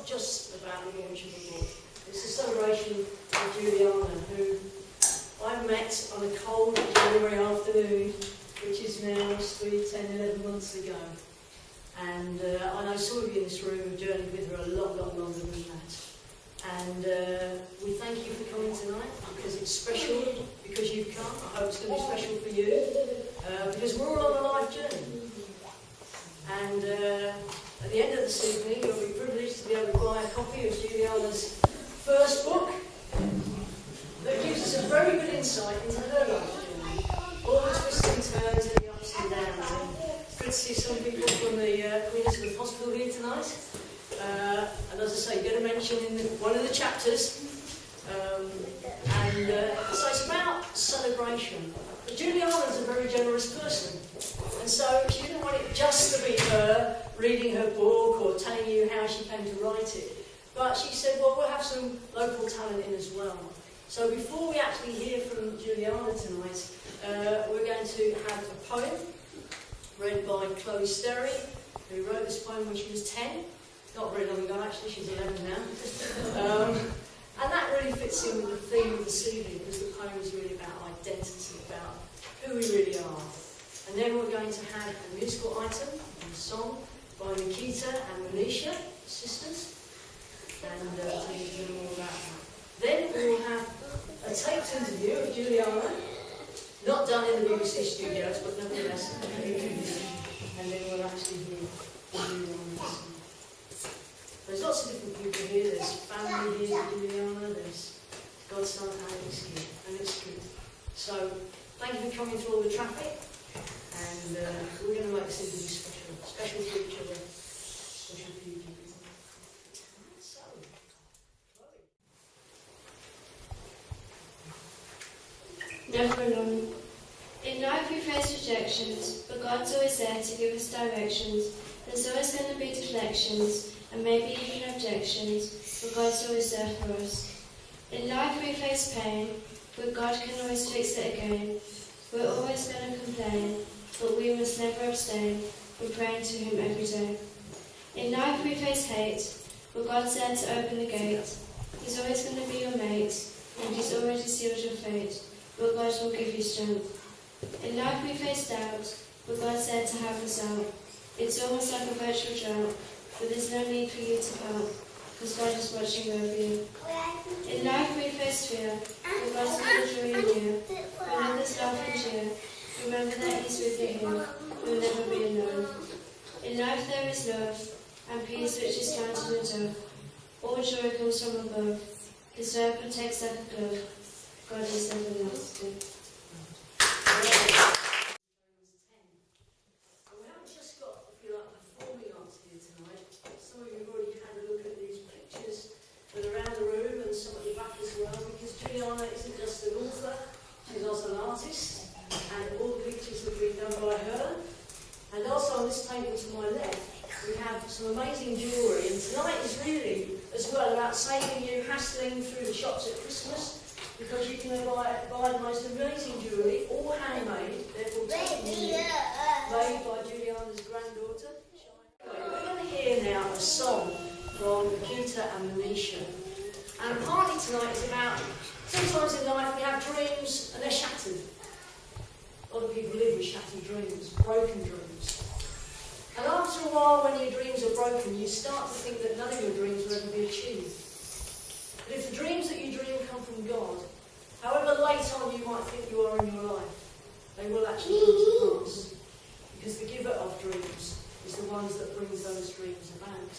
just about the launch of the book. It's a celebration of Juliana, who I met on a cold January afternoon, which is now 10, 11 months ago. And I know some of you in this room have journeyed with her a lot longer than that. And we thank you for coming tonight, because it's special, because you've come. I hope it's going to be special for you, because we're all on a life journey. And at the end of this evening, you'll be privileged to be able to buy a copy of Juliana's first book that gives us a very good insight into her life journey, all the twists and turns and the ups and downs. And it's good to see some people from the Queen Elizabeth Hospital here tonight. And as I say, get a mention in one of the chapters. So it's about celebration. But Juliana's a very generous person. And so she didn't want it just to be her reading her book or telling you how she came to write it. But she said, well, we'll have some local talent in as well. So before we actually hear from Juliana tonight, we're going to have a poem read by Chloe Sterry, who wrote this poem when she was 10. Not very long ago, actually, she's 11 now. And that really fits in with the theme of this evening, because the poem is really about identity, about who we really are. And then we're going to have a musical item, a song by Nikita and Manisha, sisters, and tell you more about that. Then we will have a taped interview of Juliana, not done in the BBC studios, but nevertheless, and then we'll actually hear Juliana. There's lots of different people here. There's family here with Juliana, there's godson Alex here, and it's good. So, thank you for coming through all the traffic, and we're going to make this interview special. Special for each other, special for you. So, Chloe. Never alone. In life we face rejections, but God's always there to give us directions. There's always going to be deflections, and maybe even objections, but God's always there for us. In life we face pain, but God can always fix it again. We're always going to complain, but we must never abstain from praying to Him every day. In life we face hate, but God's there to open the gate. He's always going to be your mate, and He's already sealed your fate, but God will give you strength. In life we face doubt, but God's there to help us out. It's almost like a virtual drought, but there's no need for you to pout, because God is watching over you. In life we face fear, but God's full of joy in you. When others laugh and cheer, remember that He's with you here. You'll never be alone. In life there is love, and peace which is fountain and dove. All joy comes from above. His word protects like a glove. God is everlasting. Juliana isn't just an author, she's also an artist, and all the pictures have been done by her. And also on this table to my left, we have some amazing jewellery, and tonight is really as well about saving you hassling through the shops at Christmas, because you can buy the most amazing jewellery, all handmade, therefore totally made by Juliana's granddaughter. We're going to hear now a song from Nikita and Manisha. And partly tonight is about, sometimes in life we have dreams and they're shattered. A lot of people live with shattered dreams, broken dreams. And after a while, when your dreams are broken, you start to think that none of your dreams will ever be achieved. But if the dreams that you dream come from God, however late on you might think you are in your life, they will actually come to pass. Because the giver of dreams is the ones that brings those dreams about.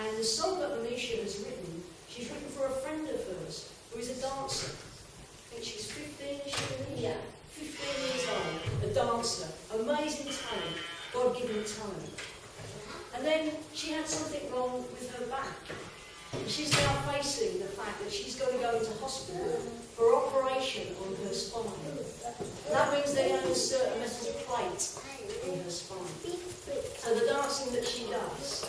And the song that Manisha has written, she's written for a friend of hers who is a dancer. I think she's 15, is she? Yeah, 15 years old, a dancer, amazing talent, God-given talent. And then she had something wrong with her back. And she's now facing the fact that she's going to go into hospital for operation on her spine. And that means they're going to insert a metal plate in her spine. So the dancing that she does,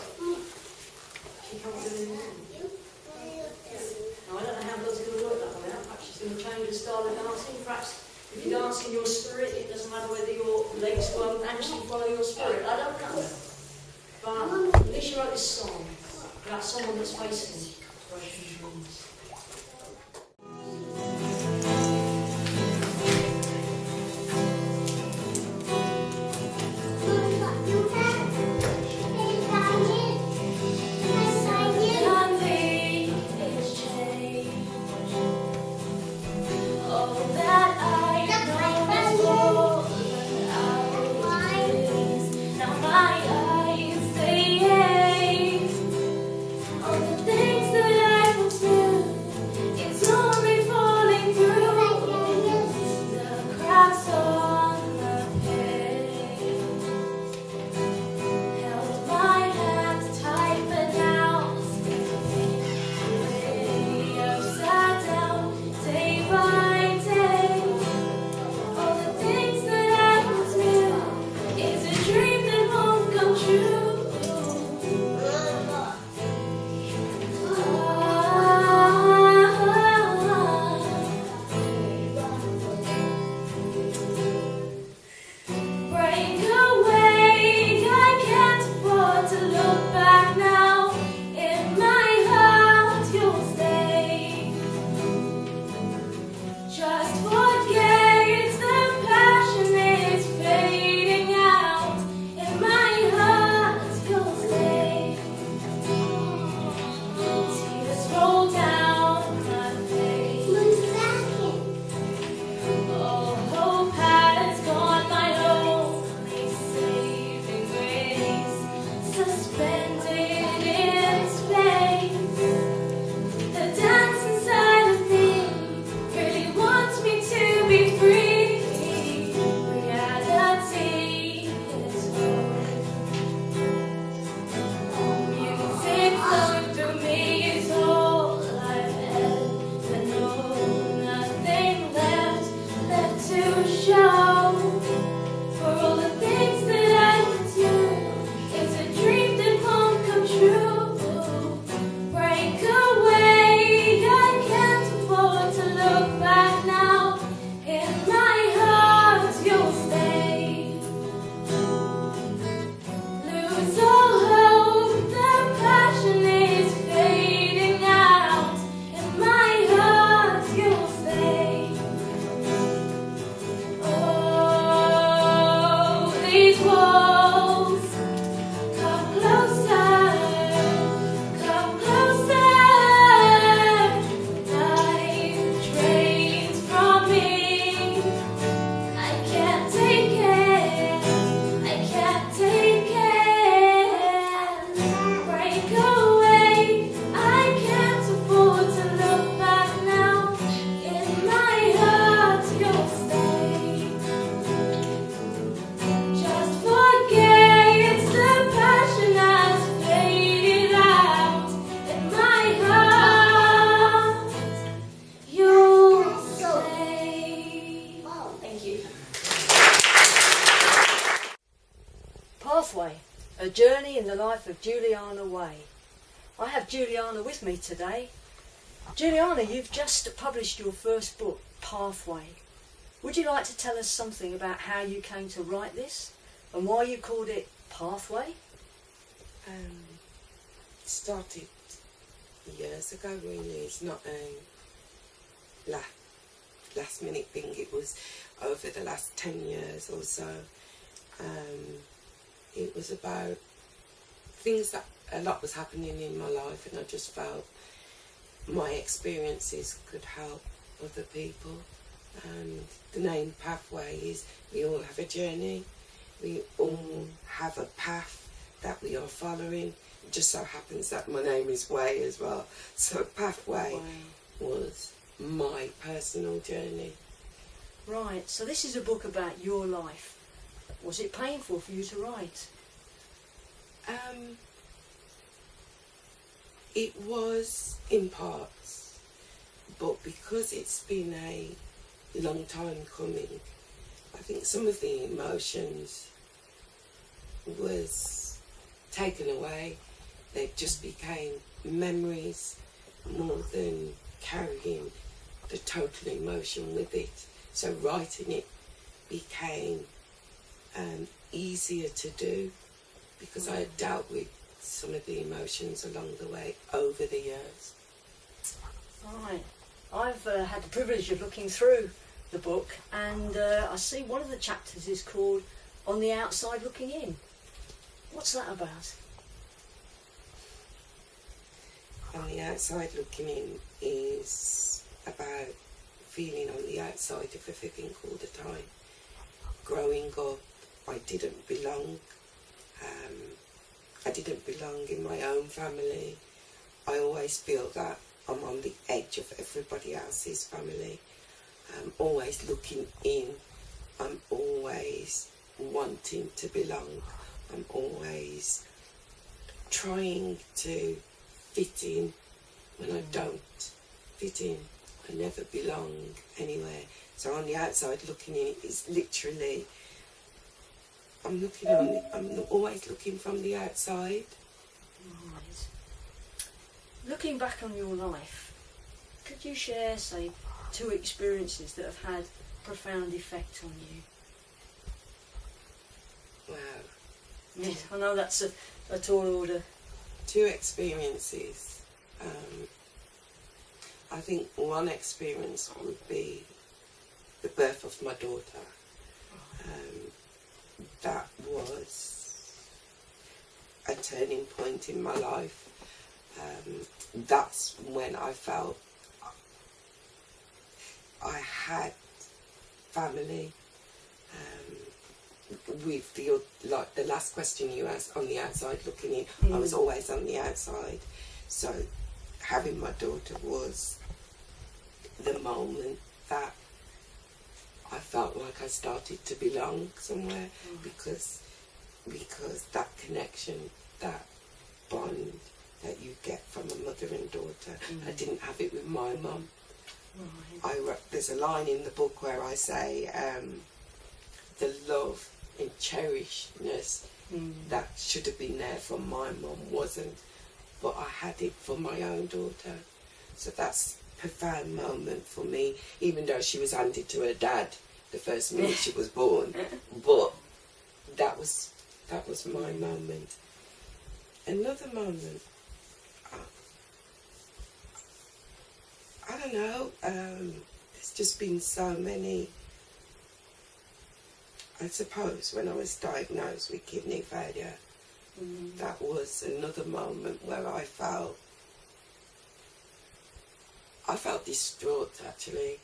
she can't do anymore. Now, I don't know how God's going to work that one out. Perhaps she's going to change the style of dancing. Perhaps if you dance in your spirit, it doesn't matter whether your legs won't actually follow your spirit. I don't know. But Manisha wrote this song about someone that's facing depression and illness. Pathway, a journey in the life of Juliana Wey. I have Juliana with me today. Juliana, you've just published your first book, Pathway. Would you like to tell us something about how you came to write this and why you called it Pathway? It started years ago, really. It's not a last minute thing. It was over the last 10 years or so. It was about things that a lot was happening in my life, and I just felt my experiences could help other people. And the name Pathway is, we all have a journey, we all have a path that we are following. It just so happens that my name is Way as well. So Pathway was my personal journey. Right, so this is a book about your life. Was it painful for you to write? It was in parts, but because it's been a long time coming, I think some of the emotions was taken away. They just became memories more than carrying the total emotion with it. So writing it became easier to do because I had dealt with some of the emotions along the way over the years. Right. I've had the privilege of looking through the book, and I see one of the chapters is called On the Outside Looking In. What's that about? On the outside looking in is about feeling on the outside of everything all the time. Growing up, I didn't belong. I didn't belong in my own family. I always feel that I'm on the edge of everybody else's family. I'm always looking in. I'm always wanting to belong. I'm always trying to fit in when I don't fit in. I never belong anywhere. So on the outside looking in is literally, I'm always looking from the outside. Right. Looking back on your life, could you share, say, 2 experiences that have had profound effect on you? Wow. Yes, I know that's a tall order. 2 experiences. I think one experience would be the birth of my daughter. That was a turning point in my life. That's when I felt I had family. With the last question you asked, on the outside looking in, I was always on the outside. So having my daughter was the moment that I felt like I started to belong somewhere, because that connection, that bond that you get from a mother and daughter, I didn't have it with my mum. Right. There's a line in the book where I say the love and cherishedness that should have been there from my mum wasn't, but I had it for my own daughter. So that's a profound moment for me, even though she was handed to her dad the first minute she was born. But that was my moment. Another moment, I don't know, there's just been so many. I suppose when I was diagnosed with kidney failure, that was another moment where I felt distraught, actually.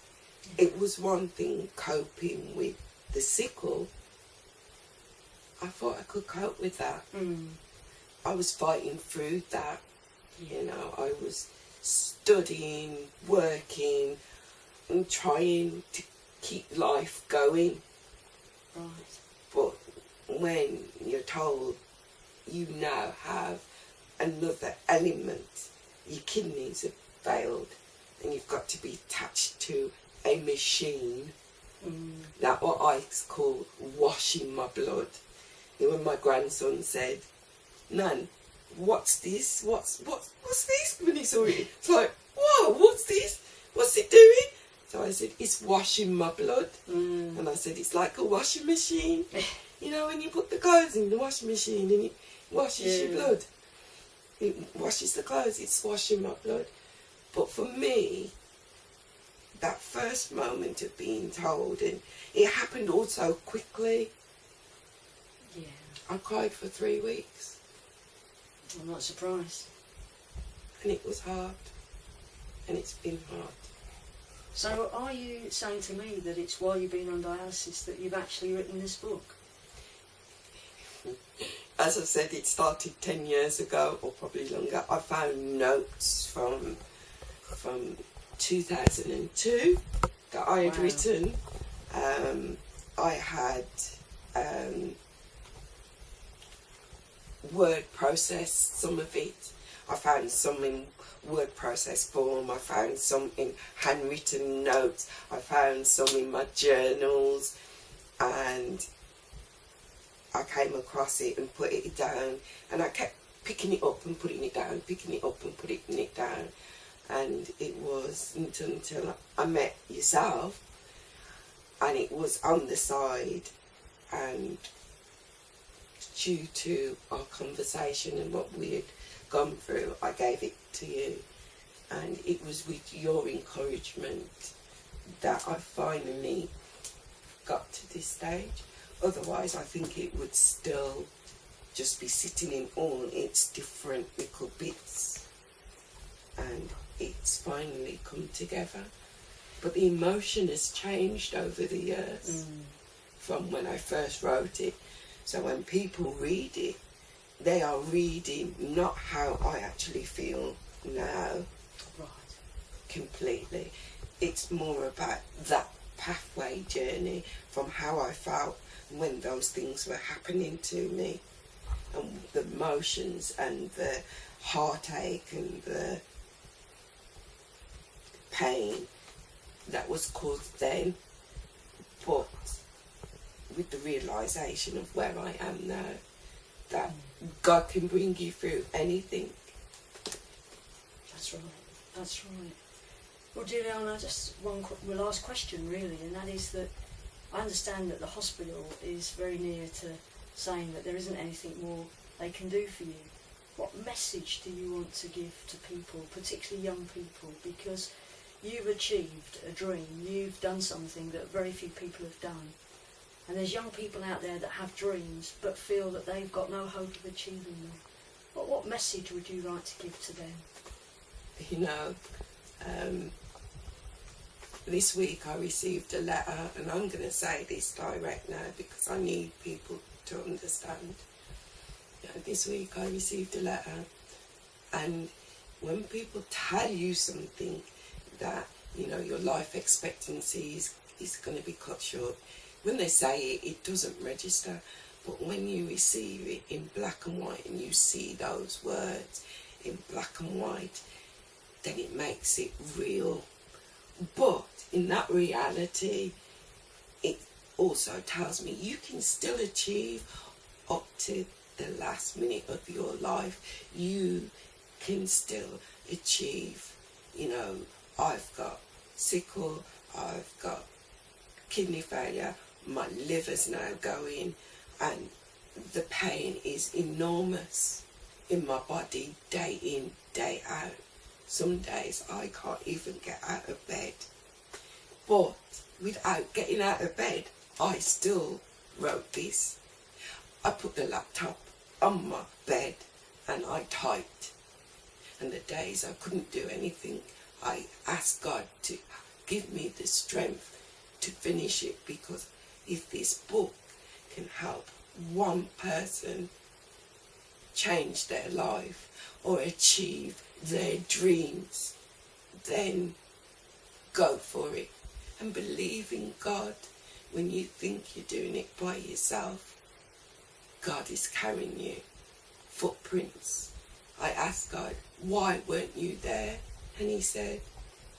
It was one thing coping with the sickle. I thought I could cope with that. I was fighting through that. You know, I was studying, working, and trying to keep life going. Right. But when you're told you now have another element, your kidneys have failed, and you've got to be attached to a machine, that what I call washing my blood. You know, when my grandson said, "Nan, what's this? What's this?" When he saw it, it's like, "Whoa, what's this? What's it doing?" So I said, "It's washing my blood." And I said, "It's like a washing machine. You know, when you put the clothes in the washing machine and it washes your blood. It washes the clothes, it's washing my blood." But for me, that first moment of being told, and it happened all so quickly. Yeah. I cried for 3 weeks. I'm not surprised. And it was hard. And it's been hard. So are you saying to me that it's while you've been on dialysis that you've actually written this book? As I said, it started 10 years ago, or probably longer. I found notes from 2002 that I had written. I had word processed some of it. I found some in word process form. I found some in handwritten notes. I found some in my journals, and I came across it and put it down, and I kept picking it up and putting it down, picking it up and putting it down. And it wasn't until I met yourself, and it was on the side, and due to our conversation and what we had gone through, I gave it to you. And it was with your encouragement that I finally got to this stage. Otherwise, I think it would still just be sitting in all its different little bits. And it's finally come together. But the emotion has changed over the years from when I first wrote it. So when people read it, they are reading not how I actually feel now, Right. completely. It's more about that pathway journey from how I felt when those things were happening to me, and the emotions and the heartache and the pain that was caused then, but with the realisation of where I am now, that God can bring you through anything. That's right. That's right. Well, Juliana, just one last question, really, and that is that I understand that the hospital is very near to saying that there isn't anything more they can do for you. What message do you want to give to people, particularly young people? Because you've achieved a dream, you've done something that very few people have done. And there's young people out there that have dreams but feel that they've got no hope of achieving them. What message would you like to give to them? You know, this week I received a letter, and I'm going to say this direct now because I need people to understand. You know, this week I received a letter, and when people tell you something that, you know, your life expectancy is going to be cut short, when they say it, it doesn't register. But when you receive it in black and white and you see those words in black and white, then it makes it real. But in that reality, it also tells me you can still achieve up to the last minute of your life. You can still achieve. You know, I've got sickle, I've got kidney failure, my liver's now going, and the pain is enormous in my body, day in, day out. Some days I can't even get out of bed. But without getting out of bed, I still wrote this. I put the laptop on my bed and I typed. And the days I couldn't do anything, I asked God to give me the strength to finish it, because if this book can help one person change their life or achieve their dreams, then go for it. And believe in God. When you think you're doing it by yourself, God is carrying you. Footprints. I asked God, why weren't you there? And he said,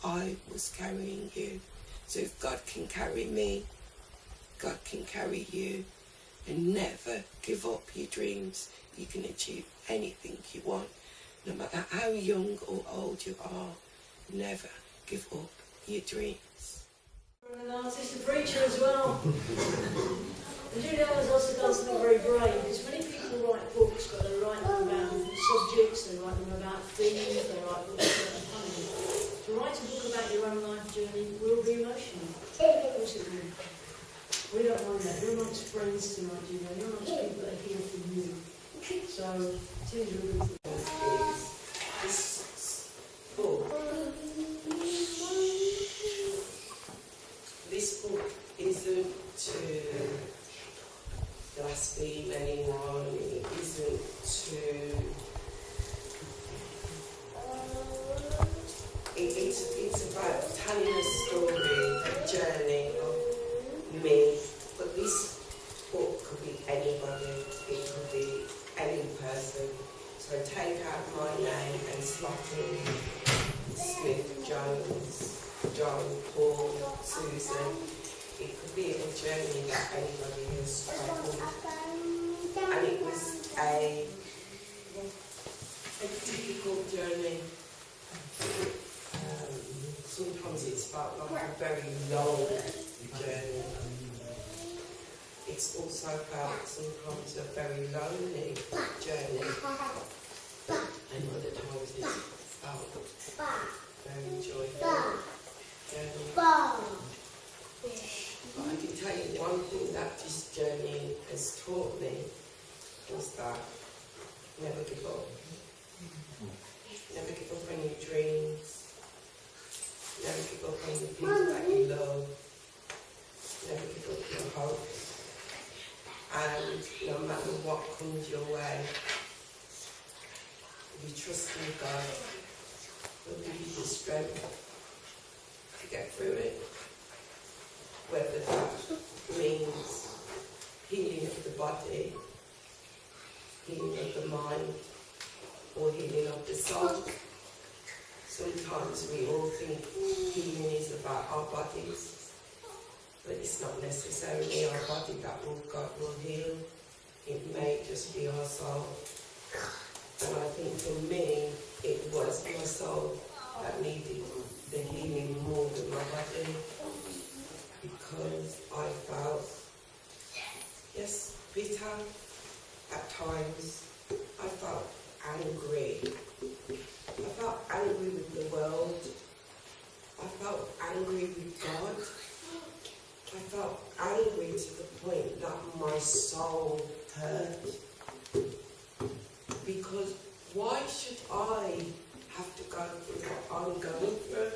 I was carrying you. So if God can carry me, God can carry you. And never give up your dreams. You can achieve anything you want. No matter how young or old you are, never give up your dreams. I'm an artist, a preacher as well. And Juliana's also done something very brave, because many people write books, but they write them about subjects, they write them about themes, they write books about funny. To write a book about your own life journey will be emotional. Of course it will. We don't mind that. You're amongst friends tonight, Juliana. You're amongst people that are here for you. So, it is really good. This book isn't to blaspheme anyone, it isn't to... It's about telling a story, a journey of me, but this book could be anybody, it could be any person. So take out my name and slot in Smith, Jones, John, Paul, Susan. It could be a journey that anybody has travelled. And it was a difficult journey. Sometimes it's felt like a very long journey. it's also felt sometimes a very lonely journey, and other times it's felt very joyful journey. But I can tell you one thing that this journey has taught me was that never give up. Never give up on your dreams. Never give up on the people that you love. Never give up your hopes. And no matter what comes your way, if you trust in God, He'll give you the strength to get through it. Whether that means healing of the body, healing of the mind, or healing of the soul. Sometimes we all think healing is about our bodies, but it's not necessarily our body that God will heal. It may just be our soul. And I think for me, it was my soul that needed the healing more than my body, because I felt, yes, bitter at times. I felt angry. I felt angry with the world. I felt angry with God. I felt angry to the point that my soul hurt. Because why should I have to go through what I'm going through?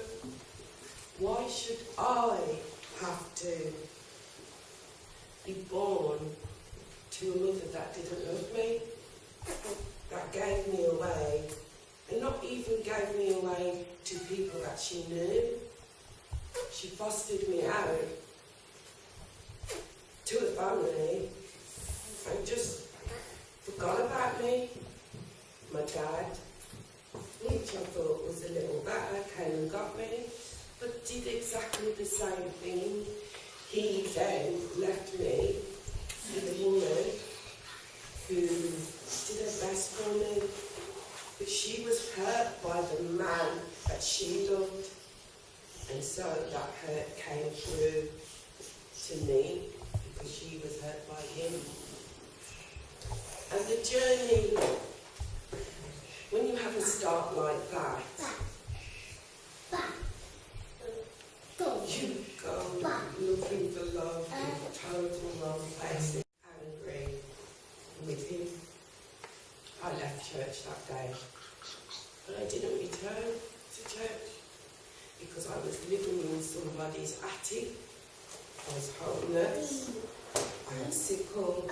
Why should I have to be born to a mother that didn't love me, that gave me away, and not even gave me away to people that she knew? She fostered me out to a family and just forgot about me. My dad, which I thought was a little better, came and got me, but did exactly the same thing. He then left me with a woman who did her best for me, but she was hurt by the man that she loved, and so that hurt came through to me because she was hurt by him. And the journey, when you have a start like that, you go looking for love in total wrong places, angry with him. I left church that day, but I didn't return to church because I was living in somebody's attic. I was homeless. I had sickle.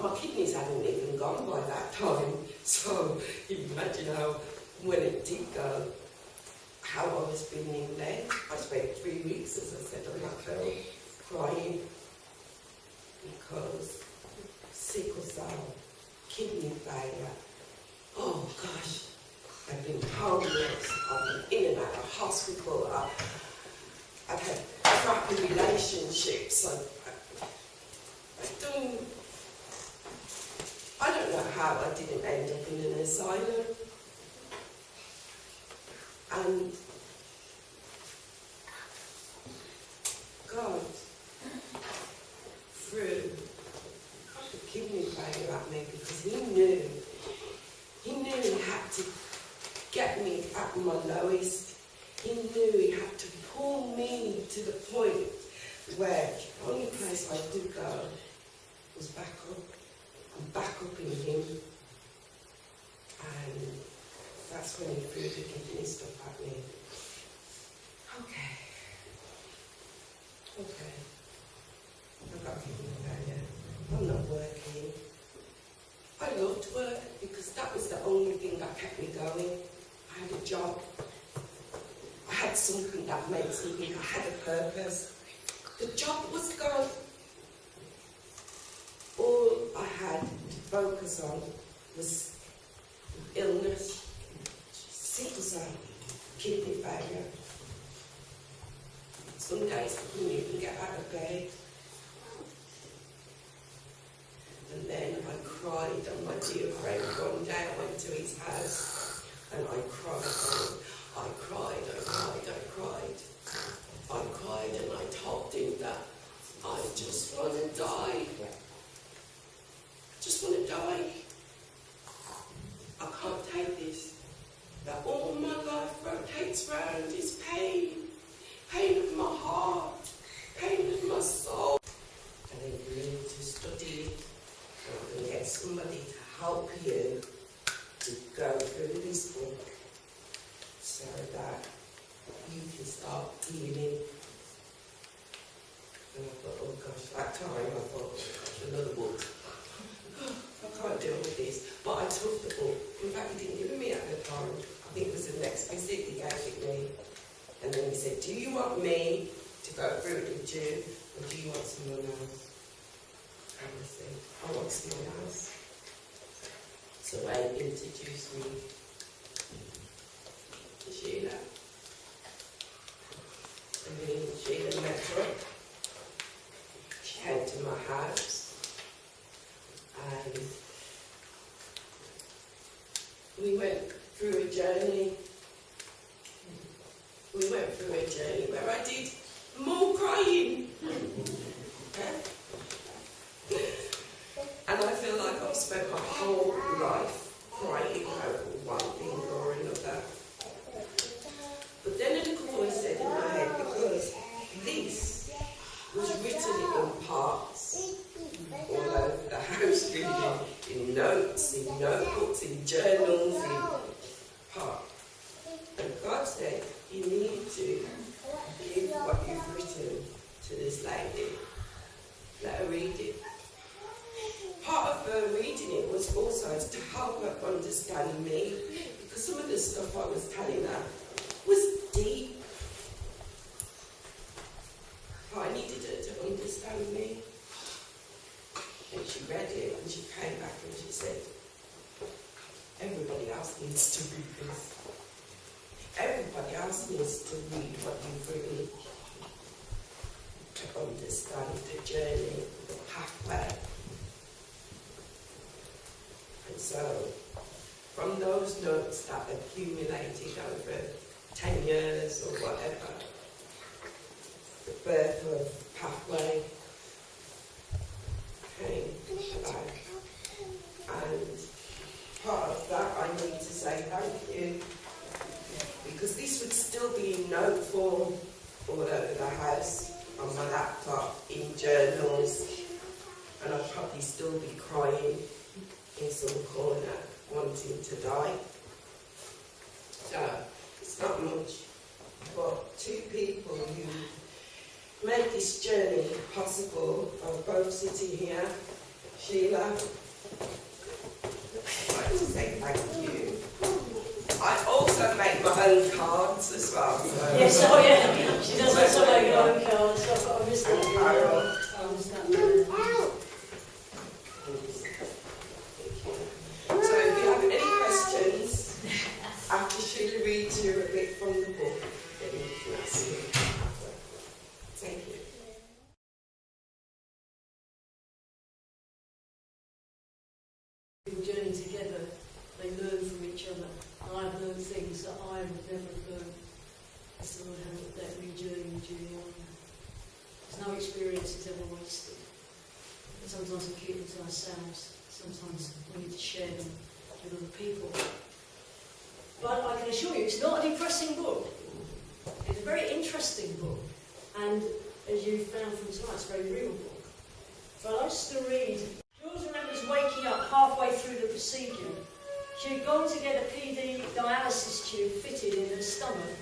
My kidneys hadn't even gone by that time, so you imagine how, when it did go, how I was being in there. I spent 3 weeks, as I said on that film, crying because sickle cell, kidney failure. Oh gosh, I've been homeless, I've been in and out of hospital, I've had crappy relationships, I don't know how I didn't end up in an asylum. And God threw the kidney failure at me because He knew He had to get me at my lowest. He knew He had to pull me to the point where the only place I could go was back up. And back up in Him. And that's when He threw the kidney stuff at me. Okay. I've got kidney failure. I'm not working. I loved work because that was the only thing that kept me going. I had a job. I had something that makes me think I had a purpose. The job was gone. All I had to focus on was illness, sickle cell, kidney failure. Some days I couldn't even get out of bed. And then I cried, and my dear friend one day I went to his house, and I cried. I cried, and I told him that I just want to die. I just want to die. I can't take this. That all my life rotates round is pain. Pain of my heart. Pain of my soul. And then you need to study and get somebody to help you to go through this book so that you can start healing. And I thought, oh gosh, that time I thought, oh gosh, another book. I can't deal with this. But I took the book. In fact, he didn't give it me at the time. I think it was the next visit he gave it me. And then he said, do you want me to go through it with you, or do you want someone else? And I said, I want someone else. So Wayne introduced me to Sheila. And me and Sheila met up. She came to my house. And we went through a journey. We went through a journey where I did more crying. And I feel like I've spent my whole life crying over one thing or another. But then a little voice said in my head, because this was written in parts all over the house, really, in notes, in notebooks, in journals, in parts. And God said, you need to give what you've written to this lady. Let her read it. Part of her reading it was also to help her understand me, because some of the stuff I was telling her was deep. I needed her to understand me. And she read it and she came back and she said, everybody else needs to read this. Everybody else needs to read what you've written to understand the journey, the pathway. And so, from those notes that accumulated over 10 years or whatever, the birth of Pathway came about. And part of that, I need to say thank you, because this would still be in note form all over the house, on my laptop, in journals, and I'd probably still be crying in some corner, wanting to die. So, it's not much, but two people who made this journey possible are both sitting here. Sheila, I'd like to say thank you. I also make my own cards as well. So. Yes, oh yeah, she does also make her own cards, so I've got to miss that. So if you have any questions, after Sheila reads you a bit from the book, then you can ask me. Thank you. People journey together, they learn from each other. And I've learned things that I would never have learned if the Lord hadn't let me journey with Juliana. There's no experience is ever wasted. And sometimes we keep them to ourselves. Sometimes we need to share them with other people. But I can assure you, it's not a depressing book. It's a very interesting book. And as you found from tonight, it's a very real book. But I used to read. Jules remembers waking up halfway through the procedure. She had gone to get a PD dialysis tube fitted in her stomach.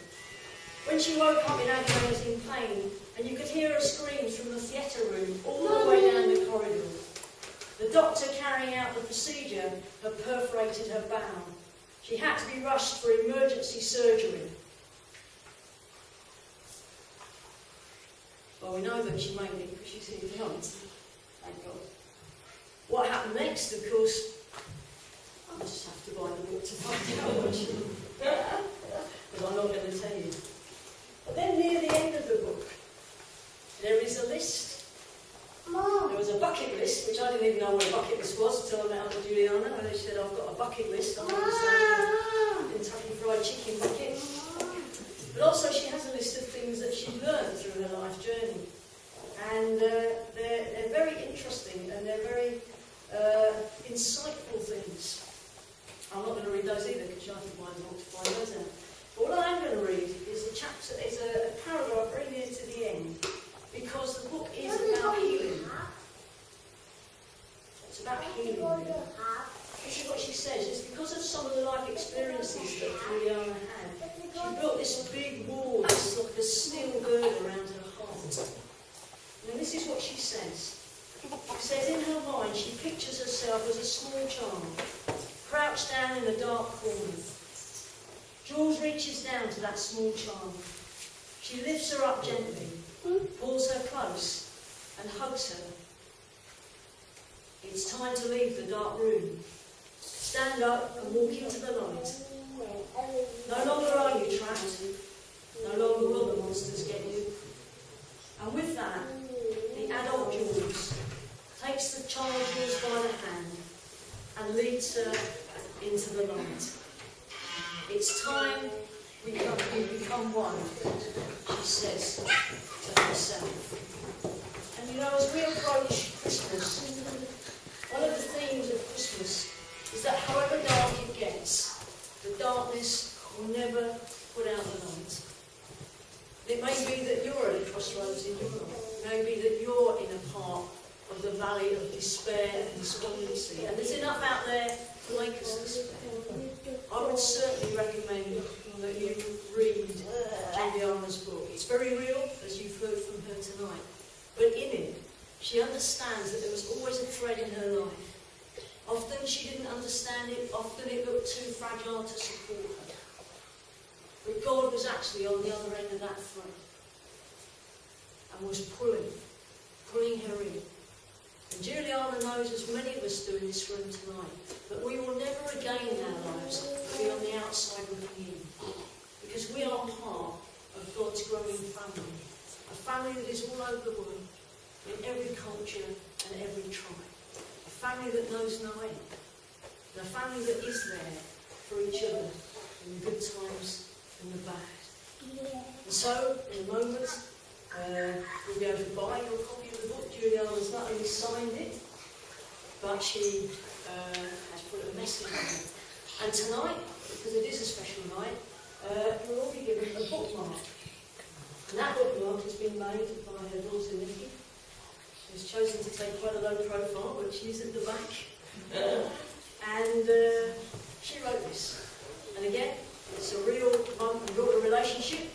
When she woke up in agonising pain, and you could hear her screams from the theatre room all the way down the corridor. The doctor carrying out the procedure had perforated her bowel. She had to be rushed for emergency surgery. Well, we know that she made it because she's here tonight. Thank God. What happened next, of course, I just have to buy the book to find out what she because I'm not going to tell you. But then near the end of the book, there is a list. Mom. There was a bucket list, which I didn't even know what a bucket list was until I met up with Juliana, and she said, I've got a bucket list. I want to Kentucky Fried Chicken bucket. But also she has a list of things that she's learned through her life journey. And they're very interesting and they're very insightful things. I'm not going to read those either because I think mine's not to find those out. But what I am going to read is a paragraph very near to the end, because the book is about healing. It's about healing. This is what she says. It's because of some of the life experiences that Juliana had. She built this big wall, this like a steel girder around her heart. And this is what she says. She says in her mind she pictures herself as a small child, crouched down in a dark corner. Jules reaches down to that small child. She lifts her up gently, pulls her close, and hugs her. It's time to leave the dark room. Stand up and walk into the light. No longer are you trapped. No longer will the monsters get you. And with that, the adult Jules takes the child Jules by the hand and leads her into the light. It's time we become one, she says to herself. And you know, as we approach Christmas, one of the themes of Christmas is that however dark it gets, the darkness will never put out the light. It may be that you're at a crossroads in your life. It may be that you're in a part of the valley of despair and despondency. And there's enough out there to make us despair. I would certainly recommend that you read Juliana's book. It's very real, as you've heard from her tonight. But in it, she understands that there was always a thread in her life. Often she didn't understand it, often it looked too fragile to support her. But God was actually on the other end of that thread and was pulling her in. And Juliana knows, as many of us do in this room tonight, that we will never again in our lives be on the outside looking in. Because we are part of God's growing family. A family that is all over the world, in every culture and every tribe. A family that knows no end. And a family that is there for each other in the good times and the bad. And so, in a moment, we'll be able to buy your copy of the book. Juliana's not only signed it, but she has put a message in it. And tonight, because it is a special night, we'll all be given a bookmark. And that bookmark has been made by her daughter Nikki, who's chosen to take quite a low profile, but she's at the back. And she wrote this. And again, it's a real mum and daughter relationship.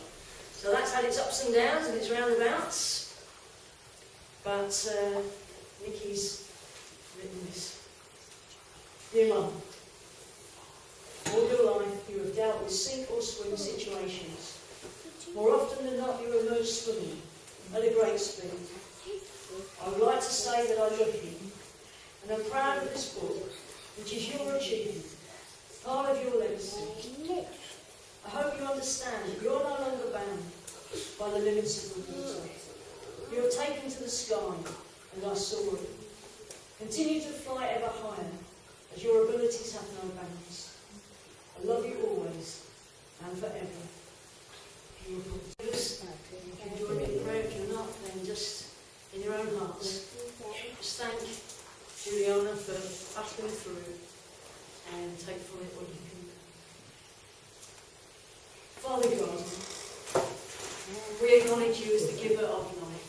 So that's had its ups and downs and its roundabouts. But Nikki's written this. Dear Mum, all your life you have dealt with sink or swim situations. More often than not you emerge swimming at a great speed. I would like to say that I love you and I'm proud of this book, which is your achievement, part of your legacy. I hope you understand that you're no longer bound by the limits of the water. You are taken to the sky, and I saw it. Continue to fly ever higher, as your abilities have no bounds. I love you always, and forever. You can join me in prayer if you're not, then just in your own hearts. Just thank Juliana for battling through and take from it what you can. Father God, we acknowledge you as the giver of life.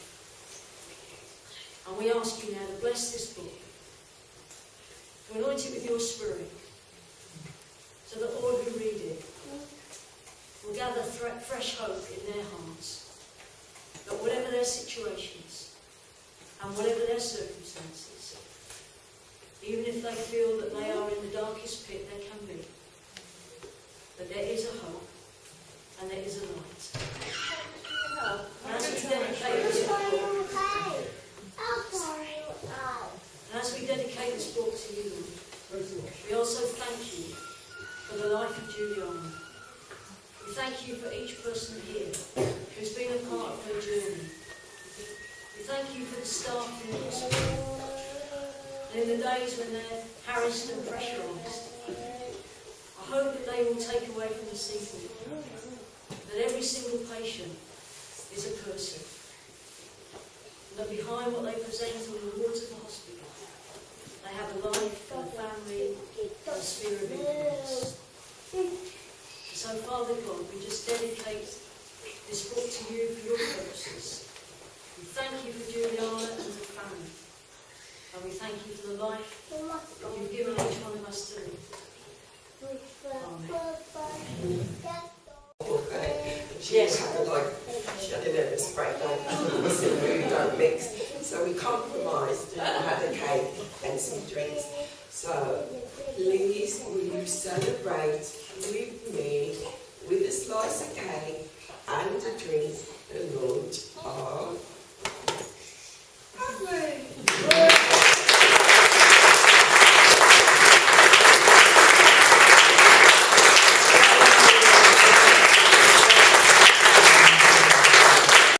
And we ask you now to bless this book, to anoint it with your Spirit, so that all who read it will gather fresh hope in their hearts, that whatever their situations and whatever their circumstances, even if they feel that they are in the darkest pit there can be, that there is a hope and there is a light. And as we dedicate this book, as we dedicate this book to you, we also thank you for the life of Juliana. We thank you for each person here who's been a part of her journey. We thank you for the staff in the hospital. And in the days when they're harassed and pressurised, I hope that they will take away from this evening that every single patient is a person. and that behind what they present on the wards of the hospital, they have a life, a family, and a sphere of influence. So, Father God, we just dedicate this book to you for your purposes. We thank you for Juliana and her family. And we thank you for the life that you've given each one of us to live. Amen. She had a nervous breakdown. So we don't mix. So we compromised and had a cake and some drinks. So please, will you celebrate with me with a slice of cake and a drink, the Lord of